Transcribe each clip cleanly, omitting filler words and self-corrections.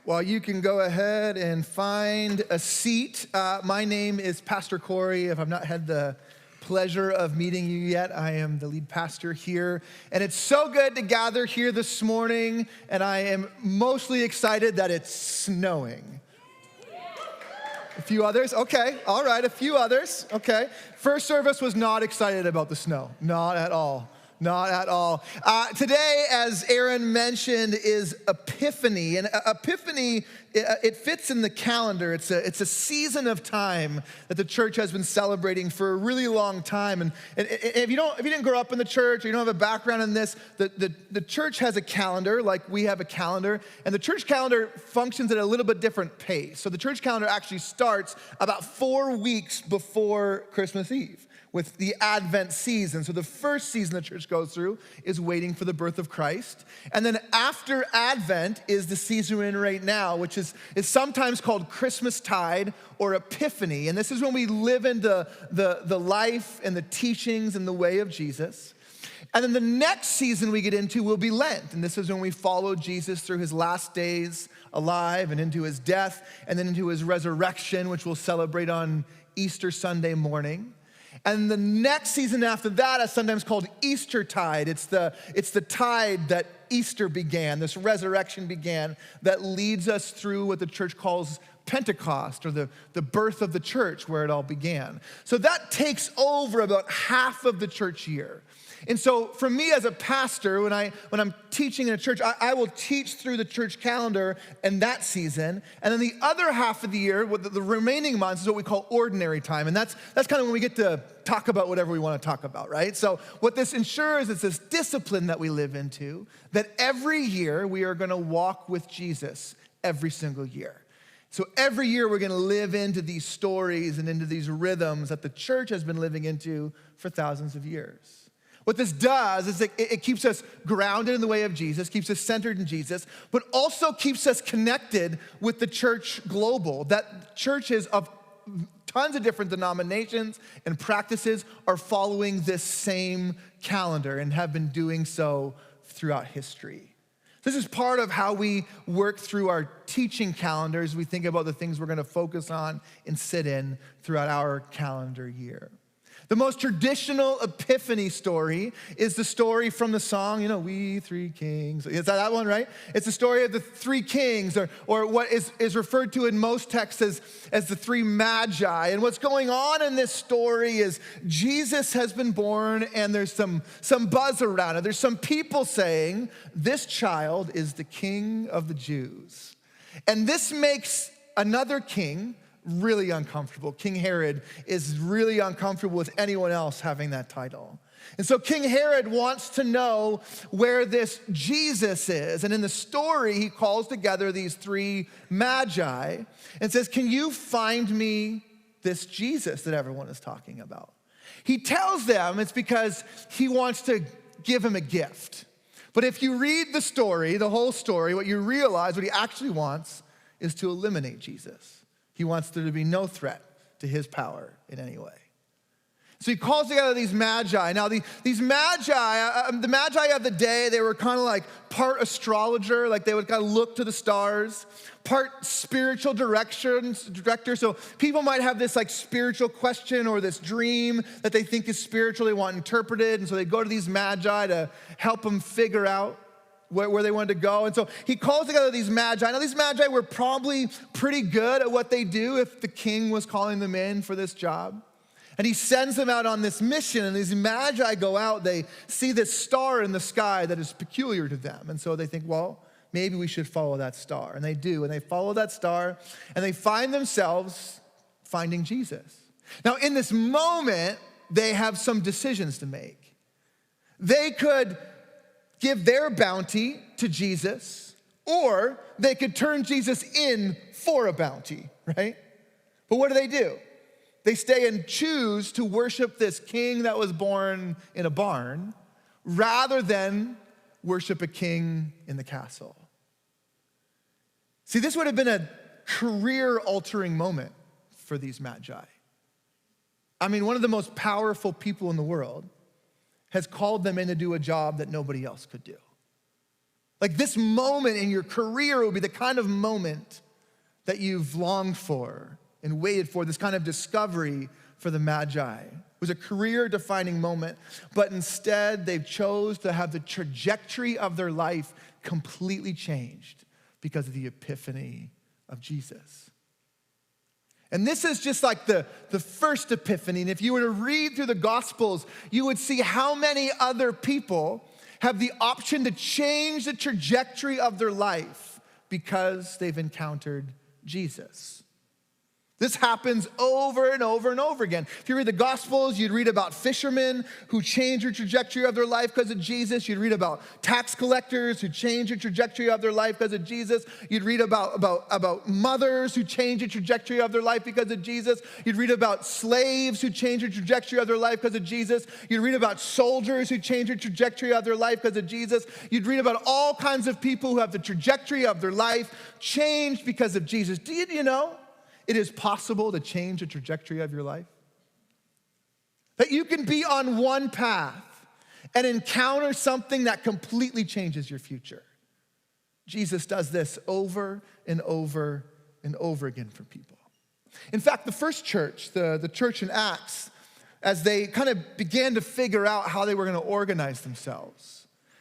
Well, you can go ahead and find a seat. My name is Pastor Cory. If I've not had the pleasure of meeting you yet, I am the lead pastor here. And it's so good to gather here this morning, and I am mostly excited that it's snowing. A few others? Okay, all right, a few others. Okay. First service was not excited about the snow, not at all. Not at all. Today, as Aaron mentioned, is Epiphany. And Epiphany, it fits in the calendar. It's a season of time that the church has been celebrating for a really long time. And if you didn't grow up in the church, or you don't have a background in this, the church has a calendar, like we have a calendar. And the church calendar functions at a little bit different pace. So the church calendar actually starts about 4 weeks before Christmas Eve, with the Advent season. So the first season the church goes through is waiting for the birth of Christ. And then after Advent is the season we're in right now, which is sometimes called Christmastide or Epiphany. And this is when we live into the life and the teachings and the way of Jesus. And then the next season we get into will be Lent. And this is when we follow Jesus through his last days alive and into his death and then into his resurrection, which we'll celebrate on Easter Sunday morning. And the next season after that is sometimes called Eastertide. It's the tide that Easter began, this resurrection began, that leads us through what the church calls Pentecost, or the birth of the church, where it all began. So that takes over about half of the church year. And so for me as a pastor, when I'm teaching in a church, I will teach through the church calendar and that season. And then the other half of the year, the remaining months, is what we call ordinary time. And that's kind of when we get to talk about whatever we want to talk about, right? So what this ensures is this discipline that we live into, that every year we are going to walk with Jesus every single year. So every year we're going to live into these stories and into these rhythms that the church has been living into for thousands of years. What this does is it keeps us grounded in the way of Jesus, keeps us centered in Jesus, but also keeps us connected with the church global. That churches of tons of different denominations and practices are following this same calendar and have been doing so throughout history. This is part of how we work through our teaching calendars. We think about the things we're going to focus on and sit in throughout our calendar year. The most traditional Epiphany story is the story from the song, We Three Kings. Is that one, right? It's the story of the three kings, or what is referred to in most texts as the three magi. And what's going on in this story is Jesus has been born, and there's some buzz around it. There's some people saying, this child is the king of the Jews. And this makes another king really uncomfortable. King Herod is really uncomfortable with anyone else having that title. And so King Herod wants to know where this Jesus is. And in the story, he calls together these three magi and says, can you find me this Jesus that everyone is talking about? He tells them it's because he wants to give him a gift. But if you read the story, the whole story, what you realize, what he actually wants is to eliminate Jesus. He wants there to be no threat to his power in any way. So he calls together these magi. Now, these magi, the magi of the day, they were kind of like part astrologer, like they would kind of look to the stars, part spiritual director. So people might have this like spiritual question or this dream that they think is spiritual, they want interpreted. And so they go to these magi to help them figure out where they wanted to go. And so he calls together these magi. Now, these magi were probably pretty good at what they do if the king was calling them in for this job. And he sends them out on this mission, and these magi go out, they see this star in the sky that is peculiar to them. And so they think, well, maybe we should follow that star. And they do, and they follow that star, and they find themselves finding Jesus. Now, in this moment, they have some decisions to make. They could give their bounty to Jesus, or they could turn Jesus in for a bounty, right? But what do? They stay and choose to worship this king that was born in a barn rather than worship a king in the castle. See, this would have been a career-altering moment for these magi. I mean, one of the most powerful people in the world has called them in to do a job that nobody else could do. Like this moment in your career will be the kind of moment that you've longed for and waited for, this kind of discovery for the Magi. It was a career-defining moment, but instead they've chose to have the trajectory of their life completely changed because of the epiphany of Jesus. And this is just like the first epiphany. And if you were to read through the Gospels, you would see how many other people have the option to change the trajectory of their life because they've encountered Jesus. This happens over and over and over again. If you read the Gospels, you'd read about fishermen who changed the trajectory of their life because of Jesus. You'd read about tax collectors who changed the trajectory of their life because of Jesus. You'd read about mothers who changed the trajectory of their life because of Jesus. You'd read about slaves who changed the trajectory of their life because of Jesus. You'd read about soldiers who changed the trajectory of their life because of Jesus. You'd read about all kinds of people who have the trajectory of their life changed because of Jesus. Do you know? It is possible to change the trajectory of your life. That you can be on one path and encounter something that completely changes your future. Jesus does this over and over and over again for people. In fact, the first church, the church in Acts, as they kind of began to figure out how they were going to organize themselves,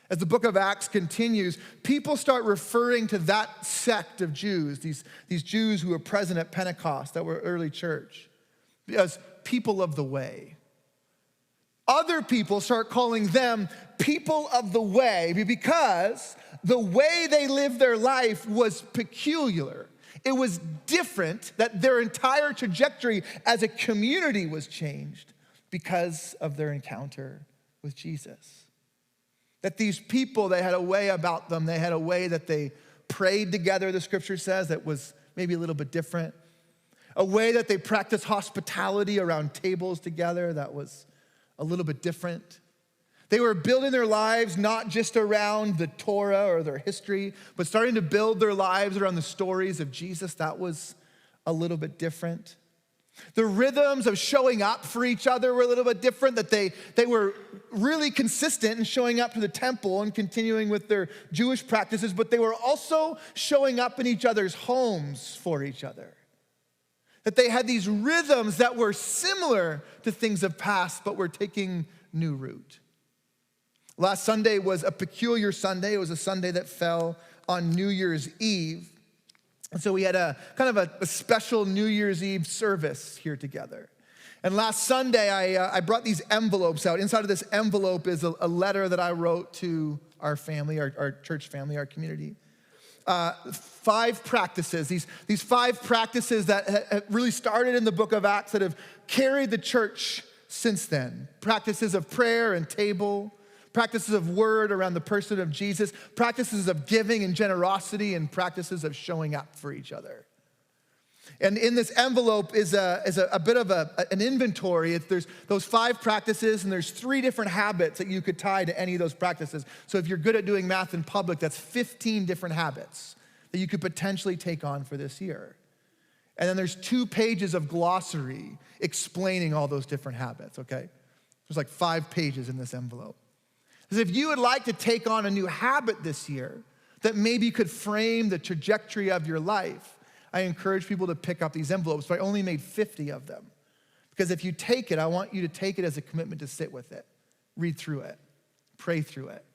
as the book of Acts continues, people start referring to that sect of Jews, these Jews who were present at Pentecost, that were early church, as people of the way. Other people start calling them people of the way because the way they lived their life was peculiar. It was different, that their entire trajectory as a community was changed because of their encounter with Jesus. That these people, they had a way about them. They had a way that they prayed together, the scripture says, that was maybe a little bit different. A way that they practiced hospitality around tables together that was a little bit different. They were building their lives not just around the Torah or their history, but starting to build their lives around the stories of Jesus. That was a little bit different. The rhythms of showing up for each other were a little bit different, that they were really consistent in showing up to the temple and continuing with their Jewish practices, but they were also showing up in each other's homes for each other. That they had these rhythms that were similar to things of past, but were taking new root. Last Sunday was a peculiar Sunday. It was a Sunday that fell on New Year's Eve. And so we had a kind of a special New Year's Eve service here together. And last Sunday, I brought these envelopes out. Inside of this envelope is a letter that I wrote to our family, our church family, our community. 5 practices, these 5 practices that have really started in the book of Acts that have carried the church since then. Practices of prayer and table, practices of word around the person of Jesus, practices of giving and generosity, and practices of showing up for each other. And in this envelope is a bit of an inventory. There's those 5 practices, and there's 3 different habits that you could tie to any of those practices. So if you're good at doing math in public, that's 15 different habits that you could potentially take on for this year. And then there's 2 pages of glossary explaining all those different habits, okay? There's like 5 pages in this envelope. Because if you would like to take on a new habit this year that maybe could frame the trajectory of your life, I encourage people to pick up these envelopes, but I only made 50 of them. Because if you take it, I want you to take it as a commitment to sit with it, read through it, pray through it.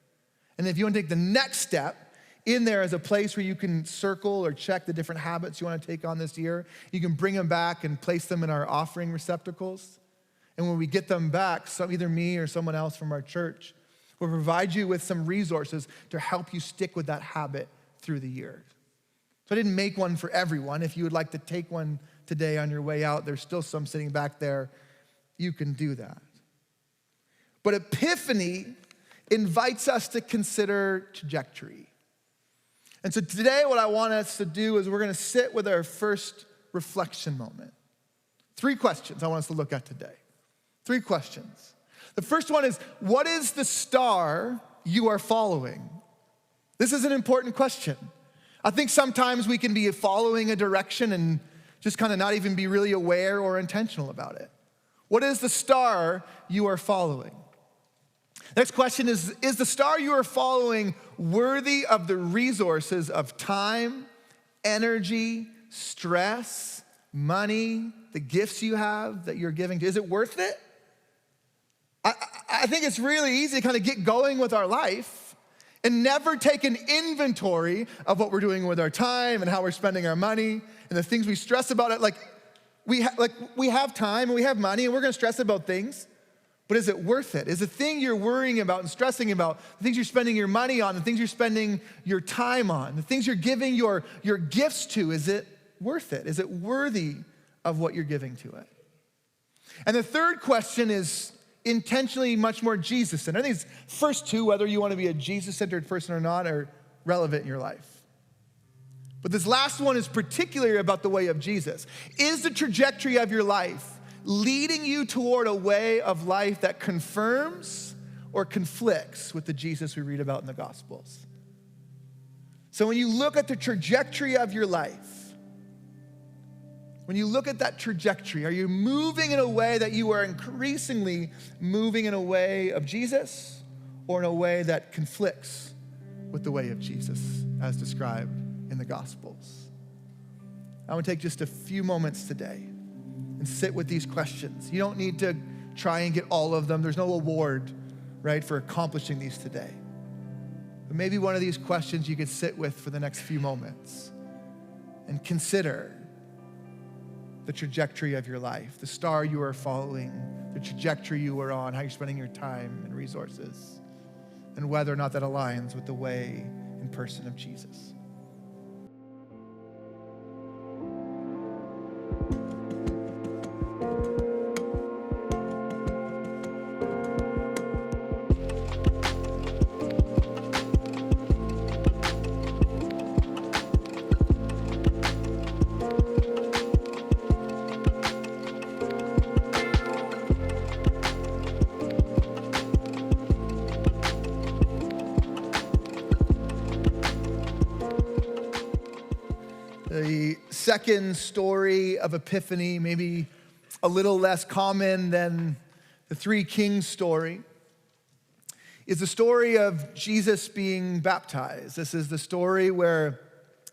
And if you want to take the next step, in there is a place where you can circle or check the different habits you want to take on this year. You can bring them back and place them in our offering receptacles. And when we get them back, either me or someone else from our church will provide you with some resources to help you stick with that habit through the year. So I didn't make one for everyone. If you would like to take one today on your way out, there's still some sitting back there. You can do that. But Epiphany invites us to consider trajectory. And so today what I want us to do is we're going to sit with our first reflection moment. 3 questions I want us to look at today. 3 questions. The first one is, what is the star you are following? This is an important question. I think sometimes we can be following a direction and just kind of not even be really aware or intentional about it. What is the star you are following? Next question is the star you are following worthy of the resources of time, energy, stress, money, the gifts you have that you're giving to? Is it worth it? I think it's really easy to kind of get going with our life and never take an inventory of what we're doing with our time and how we're spending our money and the things we stress about. We have time and we have money and we're gonna stress about things, but is it worth it? Is the thing you're worrying about and stressing about, the things you're spending your money on, the things you're spending your time on, the things you're giving your gifts to, is it worth it? Is it worthy of what you're giving to it? And the third question is intentionally much more Jesus-centered. I think these first two, whether you want to be a Jesus-centered person or not, are relevant in your life. But this last one is particularly about the way of Jesus. Is the trajectory of your life leading you toward a way of life that confirms or conflicts with the Jesus we read about in the Gospels? So when you look at the trajectory of your life, when you look at that trajectory, are you moving in a way that you are increasingly moving in a way of Jesus or in a way that conflicts with the way of Jesus as described in the Gospels? I want to take just a few moments today and sit with these questions. You don't need to try and get all of them. There's no award, right, for accomplishing these today. But maybe one of these questions you could sit with for the next few moments and consider the trajectory of your life, the star you are following, the trajectory you are on, how you're spending your time and resources, and whether or not that aligns with the way and person of Jesus. The second story of Epiphany, maybe a little less common than the three kings story, is the story of Jesus being baptized. This is the story where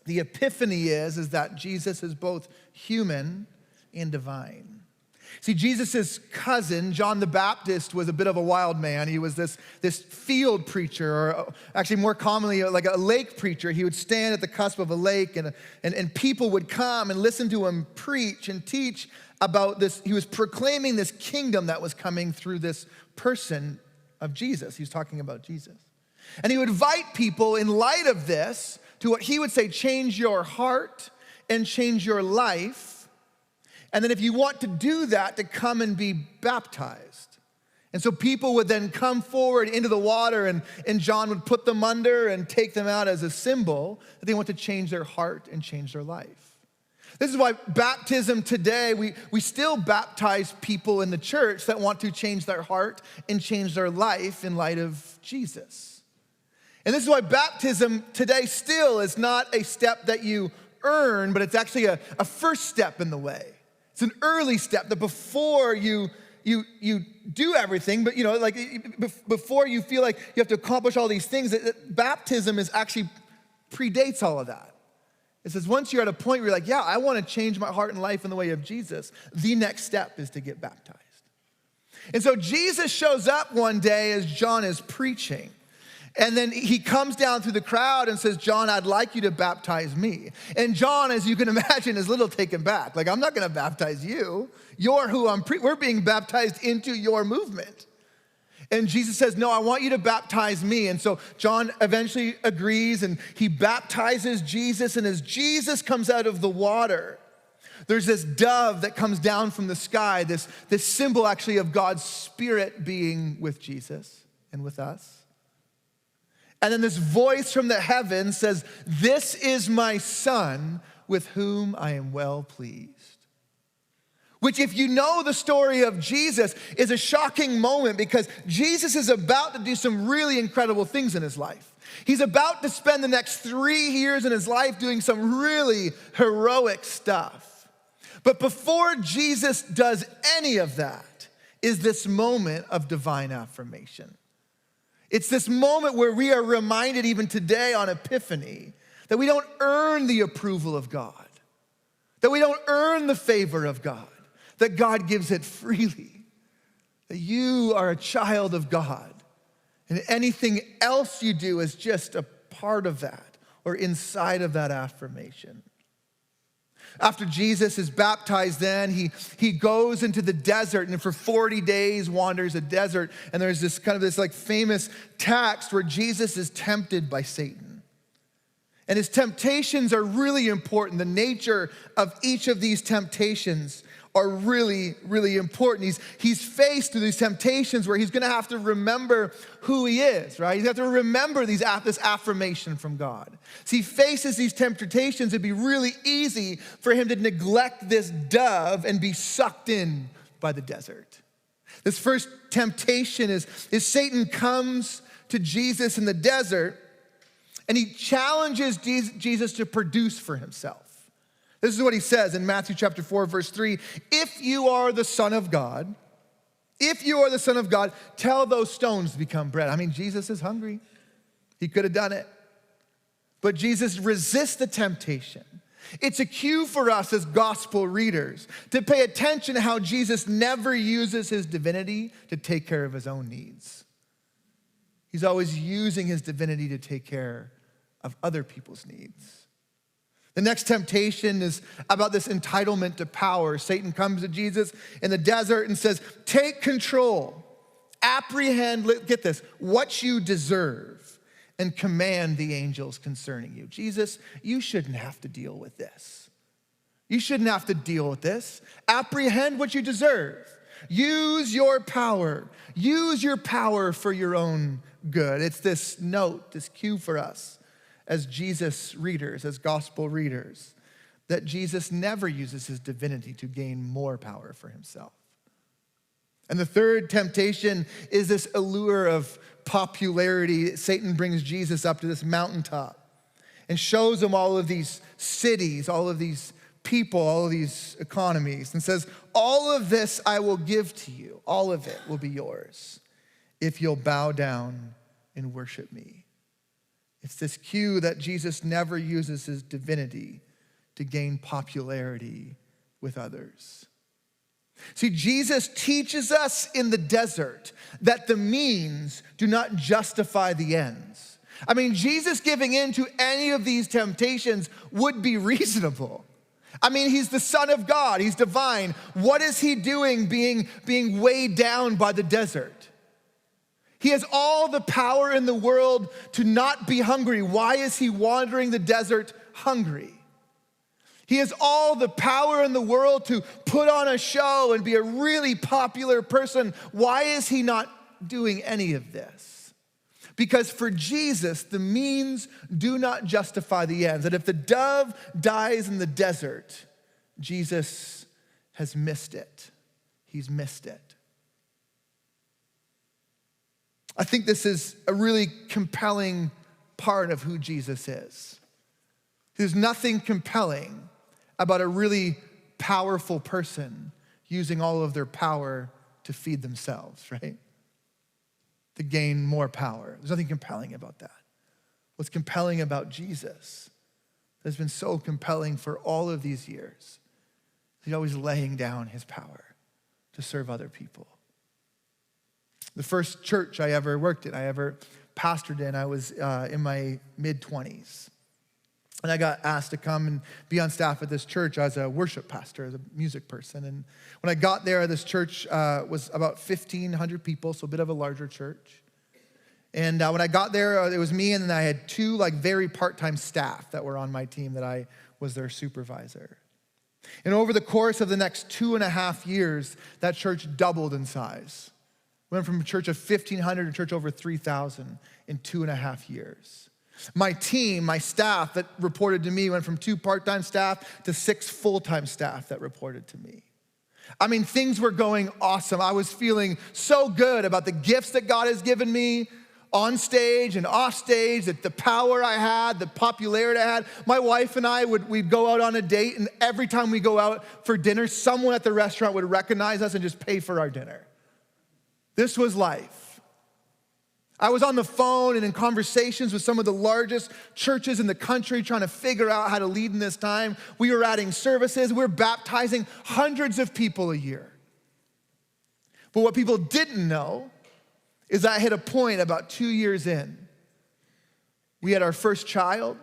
the epiphany is that Jesus is both human and divine. See, Jesus' cousin, John the Baptist, was a bit of a wild man. He was this field preacher, or actually more commonly like a lake preacher. He would stand at the cusp of a lake and people would come and listen to him preach and teach about this. He was proclaiming this kingdom that was coming through this person of Jesus. He was talking about Jesus. And he would invite people in light of this to what he would say, change your heart and change your life. And then if you want to do that, to come and be baptized. And so people would then come forward into the water and John would put them under and take them out as a symbol that they want to change their heart and change their life. This is why baptism today, we still baptize people in the church that want to change their heart and change their life in light of Jesus. And this is why baptism today still is not a step that you earn, but it's actually a first step in the way. It's an early step that before you do everything, but before you feel like you have to accomplish all these things, baptism is actually predates all of that. It says once you're at a point where you're like, yeah, I want to change my heart and life in the way of Jesus, the next step is to get baptized. And so Jesus shows up one day as John is preaching. And then he comes down through the crowd and says, John, I'd like you to baptize me. And John, as you can imagine, is a little taken back. Like, I'm not going to baptize you. You're who we're being baptized into your movement. And Jesus says, no, I want you to baptize me. And so John eventually agrees and he baptizes Jesus. And as Jesus comes out of the water, there's this dove that comes down from the sky, this symbol actually of God's Spirit being with Jesus and with us. And then this voice from the heavens says, this is my son with whom I am well pleased. Which, if you know the story of Jesus, is a shocking moment because Jesus is about to do some really incredible things in his life. He's about to spend the next 3 years in his life doing some really heroic stuff. But before Jesus does any of that is this moment of divine affirmation. It's this moment where we are reminded even today on Epiphany that we don't earn the approval of God, that we don't earn the favor of God, that God gives it freely, that you are a child of God, and anything else you do is just a part of that or inside of that affirmation. After Jesus is baptized, then he goes into the desert and for 40 days wanders a desert. And there's this kind of this like famous text where Jesus is tempted by Satan. And his temptations are really important. The nature of each of these temptations are really, really important. He's faced with these temptations where he's gonna have to remember who he is, right? He's gonna have to remember this affirmation from God. So he faces these temptations. It'd be really easy for him to neglect this dove and be sucked in by the desert. This first temptation is Satan comes to Jesus in the desert and he challenges Jesus to produce for himself. This is what he says in Matthew chapter 4, verse 3. If you are the Son of God, tell those stones to become bread. I mean, Jesus is hungry. He could have done it. But Jesus resists the temptation. It's a cue for us as gospel readers to pay attention to how Jesus never uses his divinity to take care of his own needs. He's always using his divinity to take care of other people's needs. The next temptation is about this entitlement to power. Satan comes to Jesus in the desert and says, take control, apprehend, get this, what you deserve, and command the angels concerning you. Jesus, you shouldn't have to deal with this. You shouldn't have to deal with this. Apprehend what you deserve. Use your power. Use your power for your own good. It's this note, this cue for us as Jesus readers, as gospel readers, that Jesus never uses his divinity to gain more power for himself. And the third temptation is this allure of popularity. Satan brings Jesus up to this mountaintop and shows him all of these cities, all of these people, all of these economies, and says, all of this I will give to you. All of it will be yours if you'll bow down and worship me. It's this cue that Jesus never uses his divinity to gain popularity with others. See, Jesus teaches us in the desert that the means do not justify the ends. I mean, Jesus giving in to any of these temptations would be reasonable. I mean, he's the Son of God, he's divine. What is he doing being weighed down by the desert? He has all the power in the world to not be hungry. Why is he wandering the desert hungry? He has all the power in the world to put on a show and be a really popular person. Why is he not doing any of this? Because for Jesus, the means do not justify the ends. And if the dove dies in the desert, Jesus has missed it. He's missed it. I think this is a really compelling part of who Jesus is. There's nothing compelling about a really powerful person using all of their power to feed themselves, right? To gain more power. There's nothing compelling about that. What's compelling about Jesus has been so compelling for all of these years. He's always laying down his power to serve other people. The first church I ever worked in, I ever pastored in, I was in my mid-20s. And I got asked to come and be on staff at this church as a worship pastor, as a music person. And when I got there, this church was about 1,500 people, so a bit of a larger church. And when I got there, it was me, and then I had two very part-time staff that were on my team that I was their supervisor. And over the course of the next 2.5 years, that church doubled in size. Went from a church of 1,500 to a church over 3,000 in 2.5 years. My team, my staff that reported to me went from 2 part-time staff to 6 full-time staff that reported to me. I mean, things were going awesome. I was feeling so good about the gifts that God has given me on stage and off stage, that the power I had, the popularity I had. My wife and I we'd go out on a date, and every time we go out for dinner, someone at the restaurant would recognize us and just pay for our dinner. This was life. I was on the phone and in conversations with some of the largest churches in the country trying to figure out how to lead in this time. We were adding services. We were baptizing hundreds of people a year. But what people didn't know is I hit a point about 2 years in. We had our first child,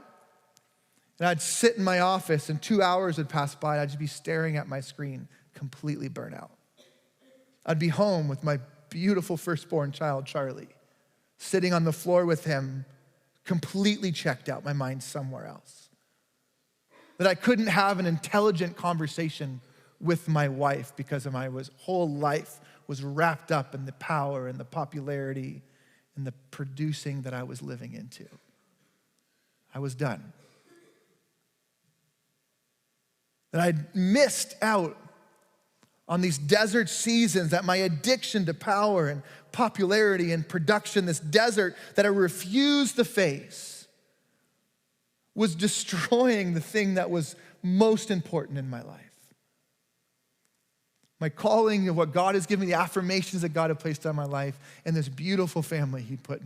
and I'd sit in my office and 2 hours would pass by. I'd just be staring at my screen, completely burnt out. I'd be home with my beautiful firstborn child, Charlie, sitting on the floor with him, completely checked out, my mind somewhere else. That I couldn't have an intelligent conversation with my wife because my whole life was wrapped up in the power and the popularity and the producing that I was living into. I was done. That I'd missed out on these desert seasons, that my addiction to power and popularity and production, this desert that I refused to face, was destroying the thing that was most important in my life. My calling of what God has given me, the affirmations that God had placed on my life, and this beautiful family He put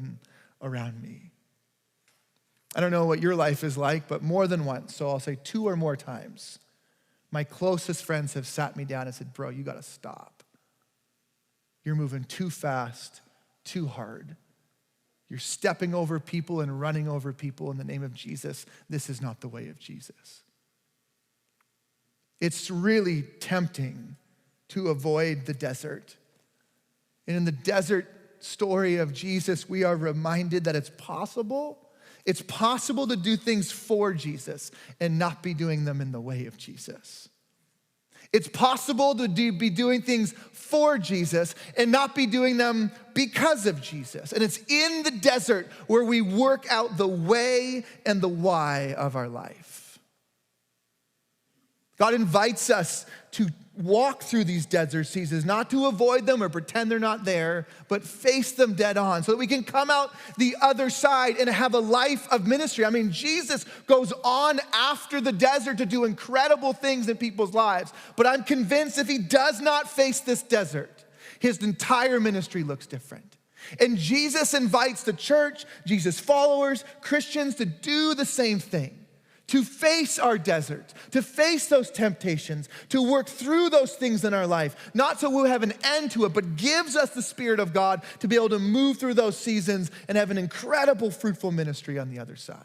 around me. I don't know what your life is like, but more than once, so I'll say 2 or more times, my closest friends have sat me down and said, bro, you gotta stop. You're moving too fast, too hard. You're stepping over people and running over people in the name of Jesus. This is not the way of Jesus. It's really tempting to avoid the desert. And in the desert story of Jesus, we are reminded that it's possible. It's possible to do things for Jesus and not be doing them in the way of Jesus. It's possible to be doing things for Jesus and not be doing them because of Jesus. And it's in the desert where we work out the way and the why of our life. God invites us to walk through these desert seasons, not to avoid them or pretend they're not there, but face them dead on so that we can come out the other side and have a life of ministry. I mean, Jesus goes on after the desert to do incredible things in people's lives, but I'm convinced if He does not face this desert, His entire ministry looks different. And Jesus invites the church, Jesus' followers, Christians to do the same thing. To face our desert, to face those temptations, to work through those things in our life, not so we'll have an end to it, but gives us the Spirit of God to be able to move through those seasons and have an incredible, fruitful ministry on the other side.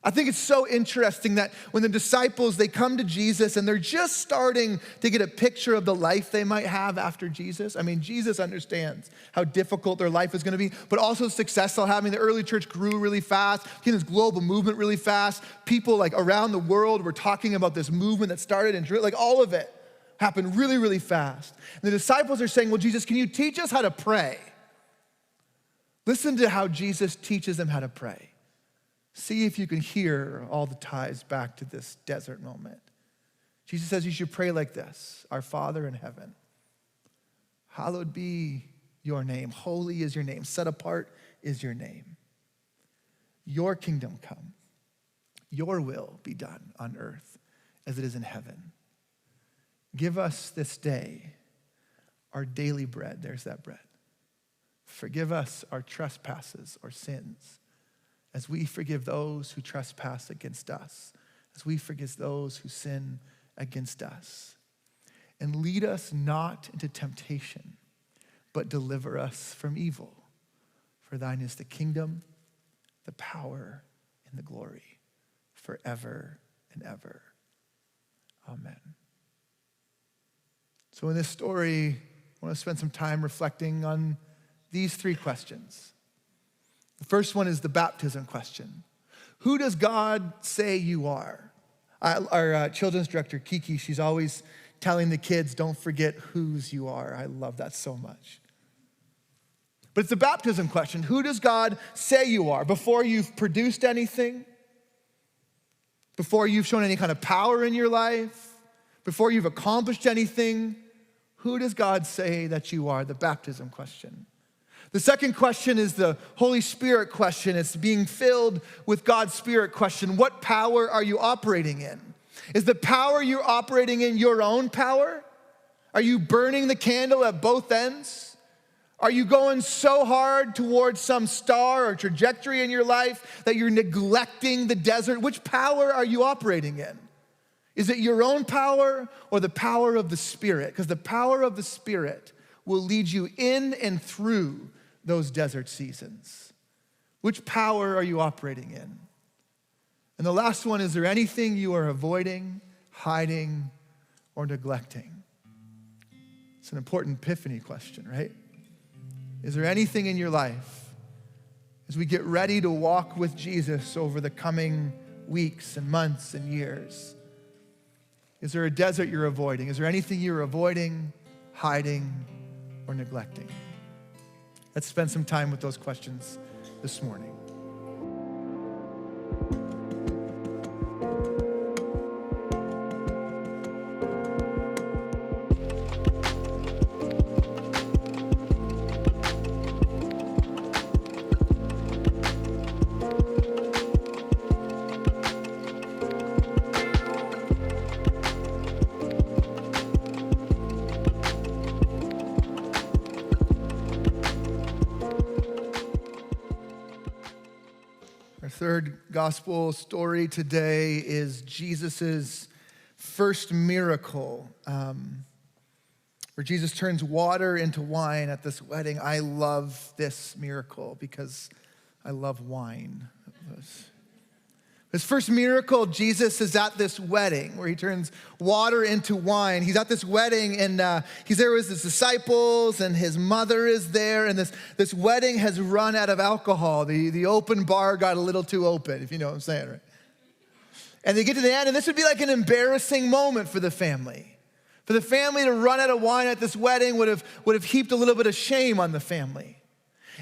I think it's so interesting that when the disciples, they come to Jesus and they're just starting to get a picture of the life they might have after Jesus. I mean, Jesus understands how difficult their life is going to be, but also the success they'll have. I mean, the early church grew really fast, became this global movement really fast. People like around the world were talking about this movement that started in Jerusalem, like all of it happened really, really fast. And the disciples are saying, well, Jesus, can you teach us how to pray? Listen to how Jesus teaches them how to pray. See if you can hear all the ties back to this desert moment. Jesus says you should pray like this: Our Father in heaven, hallowed be your name. Holy is your name. Set apart is your name. Your kingdom come. Your will be done on earth as it is in heaven. Give us this day our daily bread. There's that bread. Forgive us our trespasses or sins, as we forgive those who trespass against us, as we forgive those who sin against us. And lead us not into temptation, but deliver us from evil. For thine is the kingdom, the power, and the glory, forever and ever. Amen. So in this story, I want to spend some time reflecting on these 3 questions. The first one is the baptism question. Who does God say you are? Our children's director, Kiki, she's always telling the kids, don't forget whose you are. I love that so much. But it's the baptism question. Who does God say you are? Before you've produced anything, before you've shown any kind of power in your life, before you've accomplished anything, who does God say that you are? The baptism question. The second question is the Holy Spirit question. It's being filled with God's Spirit question. What power are you operating in? Is the power you're operating in your own power? Are you burning the candle at both ends? Are you going so hard towards some star or trajectory in your life that you're neglecting the desert? Which power are you operating in? Is it your own power or the power of the Spirit? Because the power of the Spirit will lead you in and through those desert seasons. Which power are you operating in? And the last one, is there anything you are avoiding, hiding, or neglecting? It's an important epiphany question, right? Is there anything in your life, as we get ready to walk with Jesus over the coming weeks and months and years, is there a desert you're avoiding? Is there anything you're avoiding, hiding, or neglecting? Let's spend some time with those questions this morning. Third gospel story today is Jesus' first miracle, where Jesus turns water into wine at this wedding. I love this miracle because I love wine. His first miracle, Jesus is at this wedding where he turns water into wine. He's at this wedding and he's there with his disciples and his mother is there. And this wedding has run out of alcohol. The open bar got a little too open, if you know what I'm saying, right? And they get to the end and this would be like an embarrassing moment for the family. For the family to run out of wine at this wedding would have heaped a little bit of shame on the family.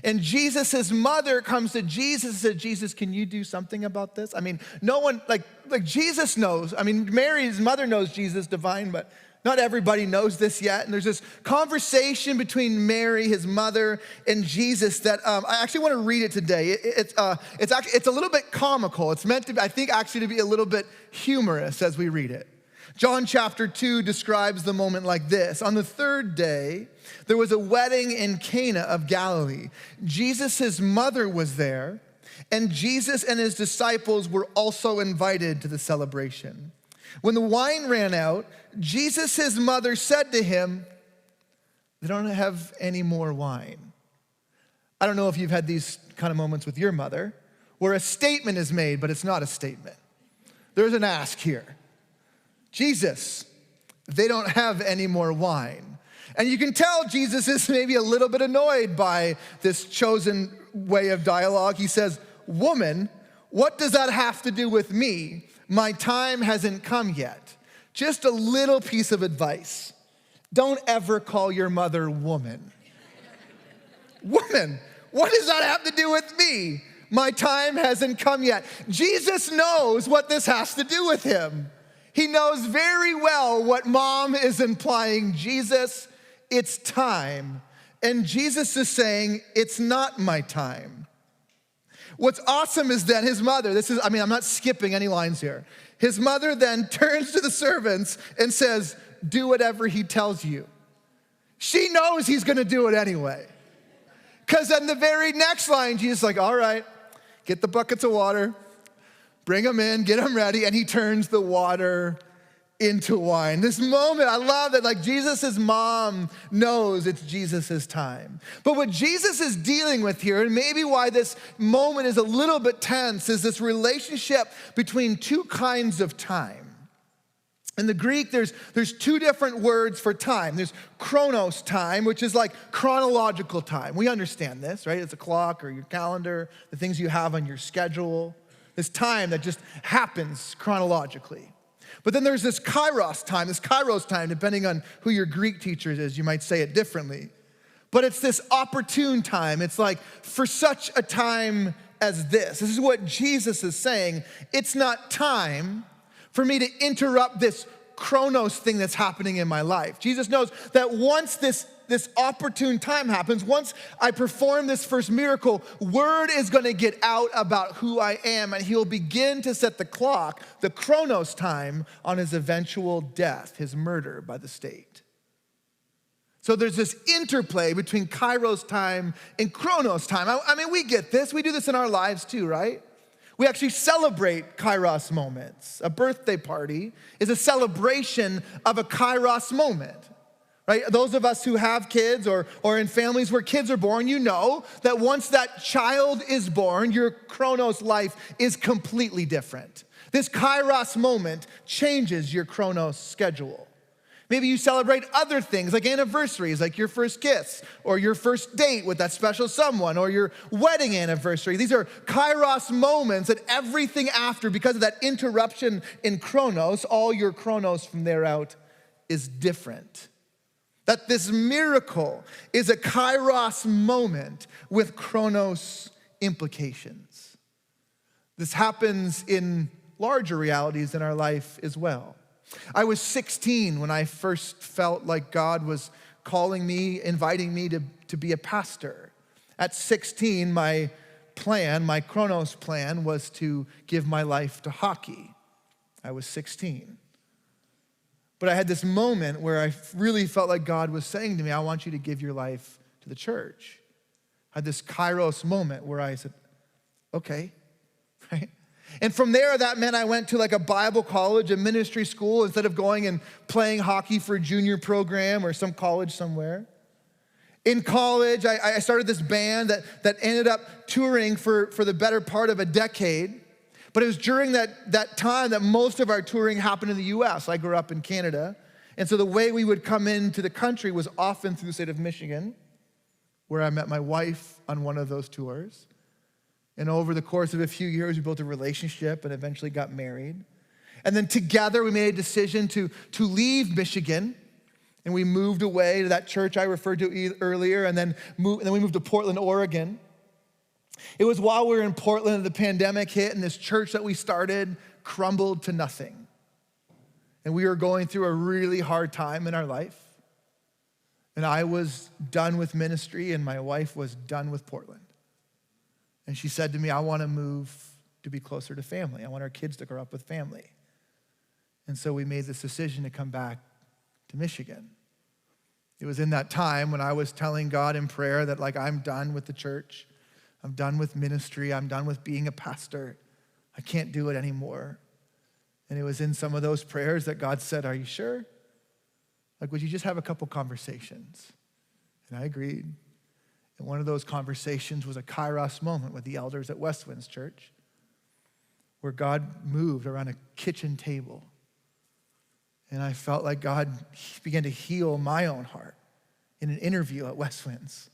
And Jesus' mother comes to Jesus and said, Jesus, can you do something about this? I mean, no one, like Jesus knows. I mean, Mary's mother knows Jesus divine, but not everybody knows this yet. And there's this conversation between Mary, his mother, and Jesus that I actually want to read it today. It's a little bit comical. It's meant to be, I think, actually to be a little bit humorous as we read it. John chapter 2 describes the moment like this. On the third day, there was a wedding in Cana of Galilee. Jesus' mother was there, and Jesus and his disciples were also invited to the celebration. When the wine ran out, Jesus' mother said to him, they don't have any more wine. I don't know if you've had these kind of moments with your mother, where a statement is made, but it's not a statement. There's an ask here. Jesus, they don't have any more wine. And you can tell Jesus is maybe a little bit annoyed by this chosen way of dialogue. He says, woman, what does that have to do with me? My time hasn't come yet. Just a little piece of advice. Don't ever call your mother woman. Woman, what does that have to do with me? My time hasn't come yet. Jesus knows what this has to do with him. He knows very well what mom is implying. Jesus, it's time. And Jesus is saying, it's not my time. What's awesome is that his mother, I'm not skipping any lines here. His mother then turns to the servants and says, do whatever he tells you. She knows he's gonna do it anyway. Because in the very next line, Jesus is like, all right, get the buckets of water, bring them in, get them ready, and he turns the water into wine. This moment, I love that, like Jesus' mom knows it's Jesus' time. But what Jesus is dealing with here, and maybe why this moment is a little bit tense, is this relationship between two kinds of time. In the Greek, there's two different words for time. There's chronos time, which is like chronological time. We understand this, right? It's a clock or your calendar, the things you have on your schedule. This time that just happens chronologically. But then there's this kairos time, depending on who your Greek teacher is, you might say it differently. But it's this opportune time. It's like, for such a time as this. This is what Jesus is saying. It's not time for me to interrupt this chronos thing that's happening in my life. Jesus knows that once this opportune time happens, once I perform this first miracle, word is gonna get out about who I am, and he'll begin to set the clock, the chronos time, on his eventual death, his murder by the state. So there's this interplay between Kairos time and Chronos time. I mean, we get this. We do this in our lives too, right? We actually celebrate Kairos moments. A birthday party is a celebration of a Kairos moment, right? Those of us who have kids or in families where kids are born, you know that once that child is born, your Chronos life is completely different. This Kairos moment changes your Chronos schedule. Maybe you celebrate other things like anniversaries, like your first kiss or your first date with that special someone or your wedding anniversary. These are Kairos moments that everything after, because of that interruption in Chronos, all your Chronos from there out is different. That this miracle is a Kairos moment with Chronos implications. This happens in larger realities in our life as well. I was 16 when I first felt like God was calling me, inviting me to be a pastor. At 16, my Chronos plan was to give my life to hockey. I was 16. But I had this moment where I really felt like God was saying to me, I want you to give your life to the church. I had this Kairos moment where I said, okay, right? And from there, that meant I went to like a Bible college, a ministry school, instead of going and playing hockey for a junior program or some college somewhere. In college, I started this band that ended up touring for the better part of a decade. But it was during that time that most of our touring happened in the U.S. I grew up in Canada. And so the way we would come into the country was often through the state of Michigan, where I met my wife on one of those tours. And over the course of a few years, we built a relationship and eventually got married. And then together, we made a decision to leave Michigan. And we moved away to that church I referred to earlier. And then we moved to Portland, Oregon. It was while we were in Portland that the pandemic hit and this church that we started crumbled to nothing. And we were going through a really hard time in our life. And I was done with ministry and my wife was done with Portland. And she said to me, I want to move to be closer to family. I want our kids to grow up with family. And so we made this decision to come back to Michigan. It was in that time when I was telling God in prayer that like, I'm done with the church. I'm done with ministry. I'm done with being a pastor. I can't do it anymore. And it was in some of those prayers that God said, are you sure? Like, would you just have a couple conversations? And I agreed. And one of those conversations was a Kairos moment with the elders at Westwinds Church, where God moved around a kitchen table. And I felt like God began to heal my own heart in an interview at Westwinds.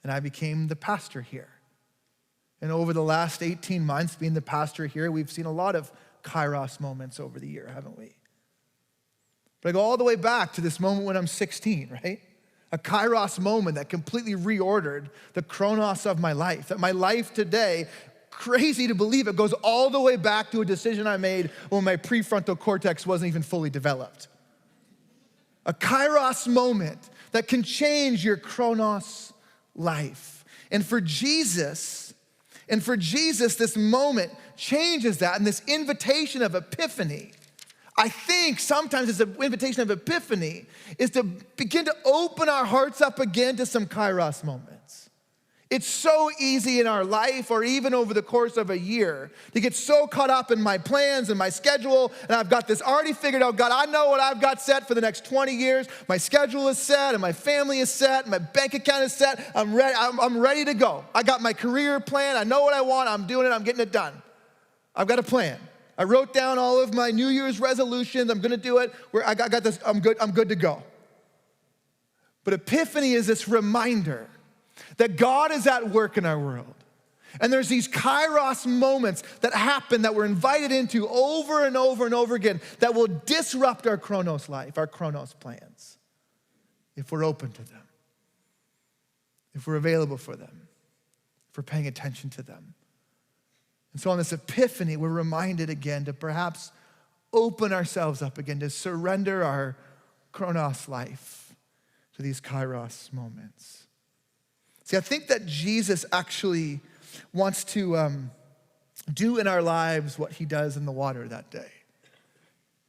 And I became the pastor here. And over the last 18 months being the pastor here, we've seen a lot of Kairos moments over the year, haven't we? But I go all the way back to this moment when I'm 16, right? A Kairos moment that completely reordered the chronos of my life. That my life today, crazy to believe it, goes all the way back to a decision I made when my prefrontal cortex wasn't even fully developed. A Kairos moment that can change your chronos life. And for Jesus, this moment changes that, and this invitation of epiphany, I think sometimes it's an invitation of epiphany, is to begin to open our hearts up again to some Kairos moments. It's so easy in our life, or even over the course of a year, to get so caught up in my plans and my schedule, and I've got this already figured out. God, I know what I've got set for the next 20 years. My schedule is set, and my family is set, and my bank account is set. I'm ready to go. I got my career plan. I know what I want. I'm doing it. I'm getting it done. I've got a plan. I wrote down all of my New Year's resolutions. I'm going to do it. I got this. I'm good to go. But Epiphany is this reminder that God is at work in our world. And there's these Kairos moments that happen that we're invited into over and over and over again that will disrupt our Chronos life, our Chronos plans, if we're open to them, if we're available for them, if we're paying attention to them. And so on this Epiphany, we're reminded again to perhaps open ourselves up again, to surrender our Chronos life to these Kairos moments. See, I think that Jesus actually wants to do in our lives what he does in the water that day.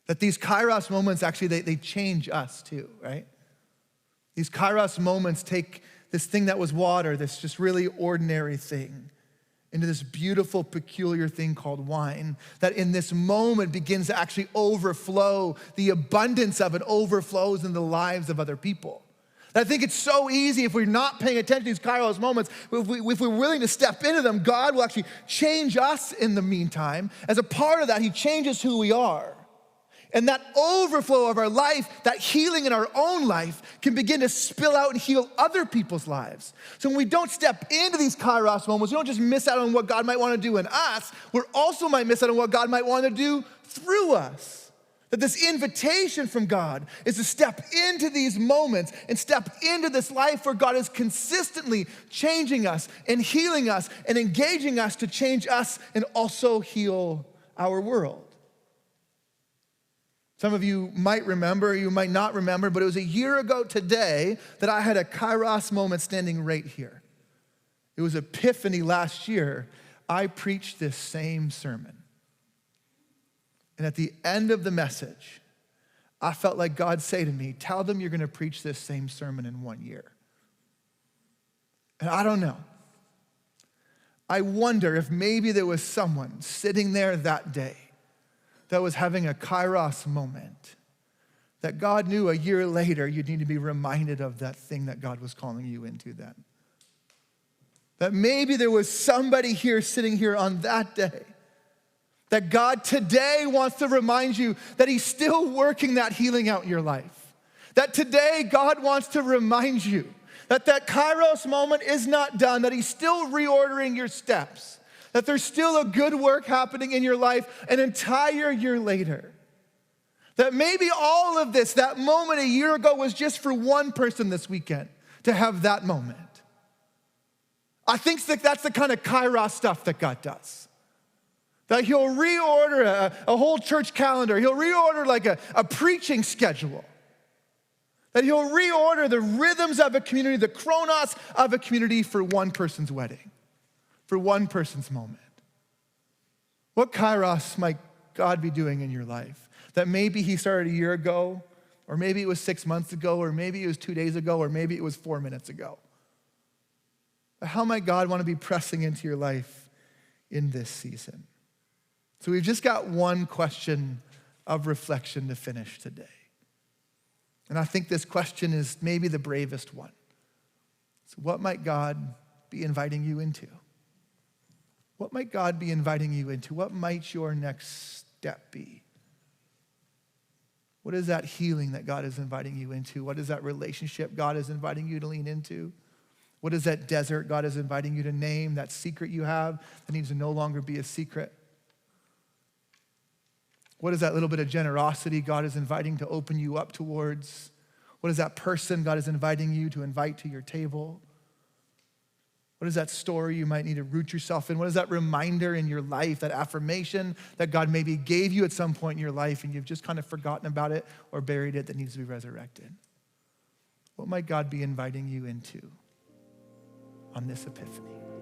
That these Kairos moments actually, they change us too, right? These kairos moments take this thing that was water, this just really ordinary thing, into this beautiful, peculiar thing called wine that in this moment begins to actually overflow. The abundance of it overflows in the lives of other people. And I think it's so easy if we're not paying attention to these kairos moments, if we're willing to step into them, God will actually change us in the meantime. As a part of that, he changes who we are. And that overflow of our life, that healing in our own life, can begin to spill out and heal other people's lives. So when we don't step into these kairos moments, we don't just miss out on what God might want to do in us, we also might miss out on what God might want to do through us. That this invitation from God is to step into these moments and step into this life where God is consistently changing us and healing us and engaging us to change us and also heal our world. Some of you might remember, you might not remember, but it was a year ago today that I had a kairos moment standing right here. It was Epiphany last year. I preached this same sermon. And at the end of the message, I felt like God say to me, tell them you're going to preach this same sermon in 1 year. And I don't know. I wonder if maybe there was someone sitting there that day that was having a kairos moment, that God knew a year later you'd need to be reminded of that thing that God was calling you into then. That maybe there was somebody here sitting here on that day that God today wants to remind you that he's still working that healing out in your life. That today God wants to remind you that that kairos moment is not done, that he's still reordering your steps. That there's still a good work happening in your life an entire year later. That maybe all of this, that moment a year ago, was just for one person this weekend to have that moment. I think that that's the kind of kairos stuff that God does. That he'll reorder a whole church calendar. He'll reorder like a preaching schedule. That he'll reorder the rhythms of a community, the chronos of a community for one person's wedding. For one person's moment. What kairos might God be doing in your life? That maybe he started a year ago, or maybe it was 6 months ago, or maybe it was 2 days ago, or maybe it was 4 minutes ago. But how might God want to be pressing into your life in this season? So we've just got one question of reflection to finish today. And I think this question is maybe the bravest one. So what might God be inviting you into? What might God be inviting you into? What might your next step be? What is that healing that God is inviting you into? What is that relationship God is inviting you to lean into? What is that desert God is inviting you to name, that secret you have that needs to no longer be a secret? What is that little bit of generosity God is inviting to open you up towards? What is that person God is inviting you to invite to your table? What is that story you might need to root yourself in? What is that reminder in your life, that affirmation that God maybe gave you at some point in your life and you've just kind of forgotten about it or buried it that needs to be resurrected? What might God be inviting you into on this Epiphany?